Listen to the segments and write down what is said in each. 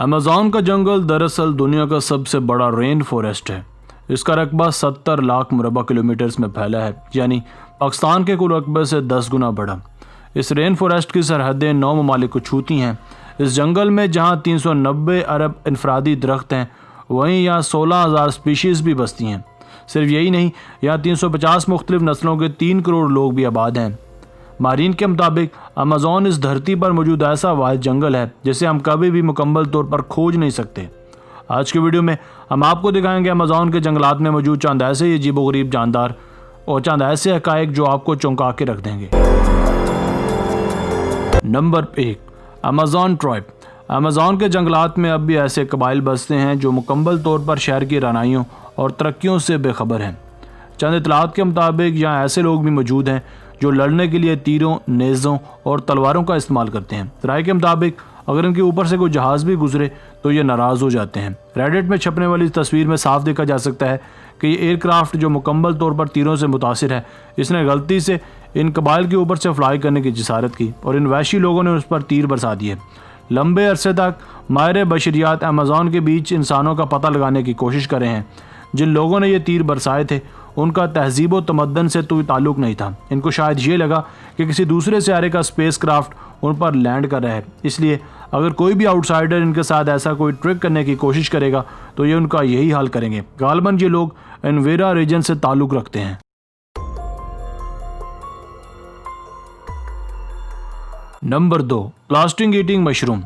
Amazon का जंगल दरअसल दुनिया का सबसे बड़ा रेन फॉरेस्ट है। इसका रकबा 70 लाख मुरबा किलोमीटर्स में फैला है, यानी पाकिस्तान के कुल रकबे से 10 गुना बड़ा। इस रेन फॉरेस्ट की सरहदें 9 ममालिक को छूती हैं। इस जंगल में जहां 390 अरब इनफरादी दरख्त हैं, वहीं यहाँ 16,000 स्पीशीज़ भी बसती हैं। सिर्फ यही नहीं, यहाँ 350 मुख्तलिफ नस्लों के 3 करोड़ लोग भी आबाद हैं। मारीन के मुताबिक अमेज़न इस धरती पर मौजूद ऐसा वाहिद जंगल है जिसे हम कभी भी मुकम्मल तौर पर खोज नहीं सकते। आज के वीडियो में हम आपको दिखाएंगे अमेज़न के जंगलात में मौजूद चंद ऐसे अजीबोगरीब जानदार और चंद ऐसे हकायक जो आपको चौंका के रख देंगे। Number 1, Amazon tribe. अमेज़न के जंगलात में अब भी ऐसे कबाइल बसते हैं जो मुकम्मल तौर पर शहर की रानाइयों और तरक्कियों से बेखबर हैं। चंद इतलात के मुताबिक यहाँ ऐसे लोग भी मौजूद हैं जो लड़ने के लिए तीरों, नेज़ों और तलवारों का इस्तेमाल करते हैं। राय के मुताबिक अगर इनके ऊपर से कोई जहाज़ भी गुजरे तो ये नाराज़ हो जाते हैं। रेडिट में छपने वाली तस्वीर में साफ देखा जा सकता है कि ये एयरक्राफ्ट जो मुकम्मल तौर पर तीरों से मुतासिर है, इसने गलती से इन कबाइल के ऊपर से फ्लाई करने की जिसारत की और इन वहशी लोगों ने उस पर तीर बरसा दिए। लंबे अरसे तक माहिर बशरियात अमेज़न के बीच इंसानों का पता लगाने की कोशिश कर रहे हैं। जिन लोगों ने ये तीर बरसाए थे उनका तहजीब व तमद्दन से कोई ताल्लुक़ नहीं था। इनको शायद ये लगा कि किसी दूसरे सियारे का स्पेस क्राफ्ट उन पर लैंड कर रहा है, इसलिए अगर कोई भी आउटसाइडर इनके साथ ऐसा कोई ट्रिक करने की कोशिश करेगा तो ये उनका यही हाल करेंगे। गालबन ये लोग एनवेरा रीजन से ताल्लुक़ रखते हैं। Number 2, plastic eating mushroom.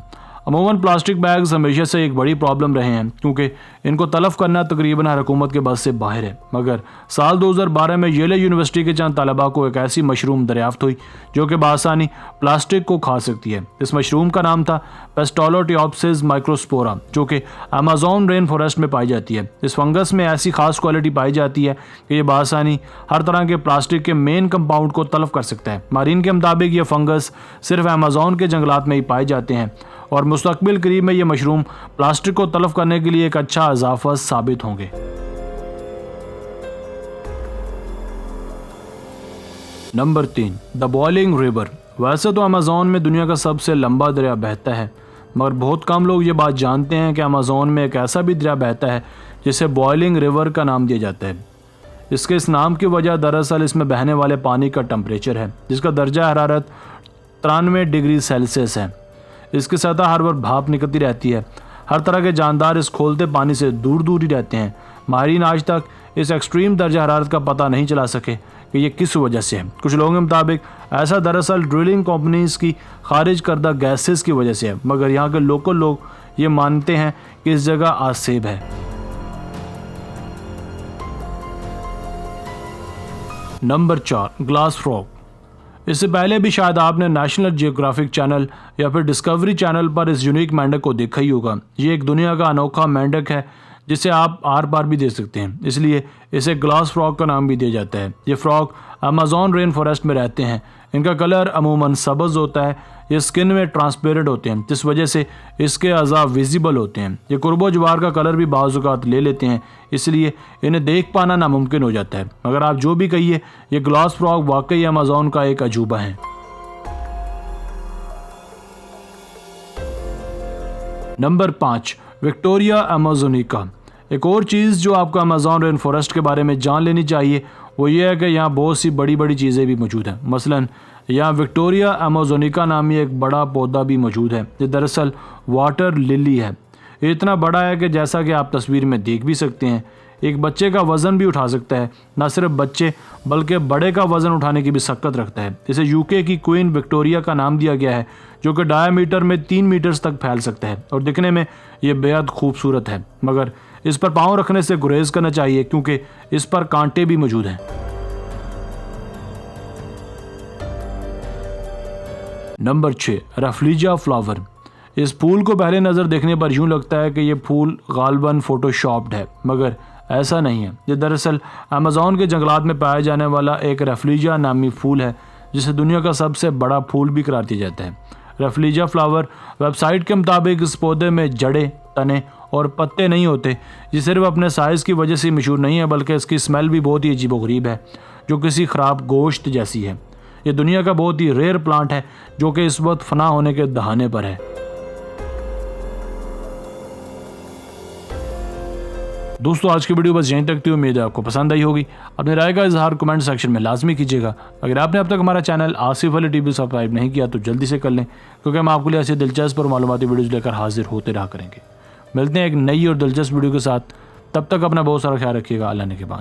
अमूमन प्लास्टिक बैग्स हमेशा से एक बड़ी प्रॉब्लम रहे हैं क्योंकि इनको तलफ करना तकरीबन हर हुकूमत के बस से बाहर है। मगर साल 2012 में येले यूनिवर्सिटी के चंद तलबा को एक ऐसी मशरूम दरियाफ्त हुई जो कि बासानी प्लास्टिक को खा सकती है। इस मशरूम का नाम था पेस्टोलोटियोप्सिस माइक्रोस्पोरा, जो कि अमेज़न रेन फॉरेस्ट में पाई जाती है। इस फंगस में ऐसी खास क्वालिटी पाई जाती है कि ये बासानी हर तरह के प्लास्टिक के मेन कंपाउंड को तलफ कर सकता है। मारीन के मुताबिक ये फंगस सिर्फ अमेज़न के जंगलात में ही पाए जाते हैं और मुस्तकबिल करीब में ये मशरूम प्लास्टिक को तलफ करने के लिए एक अच्छा इजाफा साबित होंगे। Number 3, the boiling river. वैसे तो अमेज़न में दुनिया का सबसे लंबा दरिया बहता है, मगर बहुत कम लोग ये बात जानते हैं कि अमेज़न में एक ऐसा भी दरिया बहता है जिसे बॉइलिंग रिवर का नाम दिया जाता है। इसके इस नाम की वजह दरअसल इसमें बहने वाले पानी का टेम्परेचर है, जिसका दर्जा हरारत 93 डिग्री सेल्सियस है। इसकी सतह हर वक्त भाप निकलती रहती है। हर तरह के जानदार इस खोलते पानी से दूर दूर ही रहते हैं। माहिरीन आज तक इस एक्सट्रीम दर्जा हरारत का पता नहीं चला सके कि ये किस वजह से है। कुछ लोगों के मुताबिक ऐसा दरअसल ड्रिलिंग कंपनीज की खारिज करदा गैसेस की वजह से है, मगर यहाँ के लोकल लोग ये मानते हैं कि इस जगह आसेब है। Number 4, glass frog. इससे पहले भी शायद आपने नेशनल जियोग्राफिक चैनल या फिर डिस्कवरी चैनल पर इस यूनिक मेंढक को देखा ही होगा। ये एक दुनिया का अनोखा मेंढक है जिसे आप आर पार भी देख सकते हैं, इसलिए इसे ग्लास फ्रॉग का नाम भी दिया जाता है। ये फ्रॉग अमेज़न रेन फॉरेस्ट में रहते हैं। इनका कलर अमूमन सब्ज़ होता है। ये स्किन में ट्रांसपेरेंट होते हैं, जिस वजह से इसके अज़ा विजिबल होते हैं। ये कुर्बो जवार का कलर भी बाज़ औक़ात ले लेते हैं, इसलिए इन्हें देख पाना नामुमकिन हो जाता है। मगर आप जो भी कहिए, ये ग्लास फ्रॉग वाकई अमेज़न का एक अजूबा है। Number 5, Victoria amazonica. एक और चीज़ जो आपको अमेज़न रेन फॉरेस्ट के बारे में जान लेनी चाहिए वो ये है कि यहाँ बहुत सी बड़ी बड़ी चीज़ें भी मौजूद हैं। मसलन यहाँ विक्टोरिया अमेज़ोनिका नामी एक बड़ा पौधा भी मौजूद है जो दरअसल वाटर लिली है। ये इतना बड़ा है कि जैसा कि आप तस्वीर में देख भी सकते हैं, एक बच्चे का वज़न भी उठा सकता है। न सिर्फ बच्चे बल्कि बड़े का वज़न उठाने की भी शक्कत रखता है। इसे यूके की क्वीन विक्टोरिया का नाम दिया गया है, जो कि डायमीटर में 3 मीटर्स तक फैल सकता है और दिखने में ये बेहद खूबसूरत है। मगर इस पर पाँव रखने से गुरेज करना चाहिए क्योंकि इस पर कांटे भी मौजूद हैं। Number 6, Rafflesia flower. इस फूल को पहले नज़र देखने पर यूँ लगता है कि ये फूल गालबन फोटोशॉप्ड है, मगर ऐसा नहीं है। ये दरअसल अमेज़न के जंगलात में पाया जाने वाला एक रफलीजा नामी फूल है, जिसे दुनिया का सबसे बड़ा फूल भी करार दिया जाता है। रफलीजा फ्लावर वेबसाइट के मुताबिक इस पौधे में जड़ें, तने और पत्ते नहीं होते। ये सिर्फ अपने साइज़ की वजह से मशहूर नहीं है, बल्कि इसकी स्मेल भी बहुत ही अजीबोगरीब है, जो किसी ख़राब गोश्त जैसी है। ये दुनिया का बहुत ही रेयर प्लांट है जो कि इस वक्त फना होने के दहाने पर है। दोस्तों आज की वीडियो बस यहीं तक थी। उम्मीद है आपको पसंद आई होगी। अपनी राय का इजहार कमेंट सेक्शन में लाजमी कीजिएगा। अगर आपने अब तक हमारा channel Asif Ali TV subscribe नहीं किया तो जल्दी से कर लें, क्योंकि हम आपके लिए ऐसे दिलचस्प और मालूमाती वीडियोज़ लेकर हाजिर होते रहा करेंगे। मिलते हैं एक नई और दिलचस्प वीडियो के साथ। तब तक अपना बहुत सारा ख्याल रखिएगा। अल्लाह ने के बाद।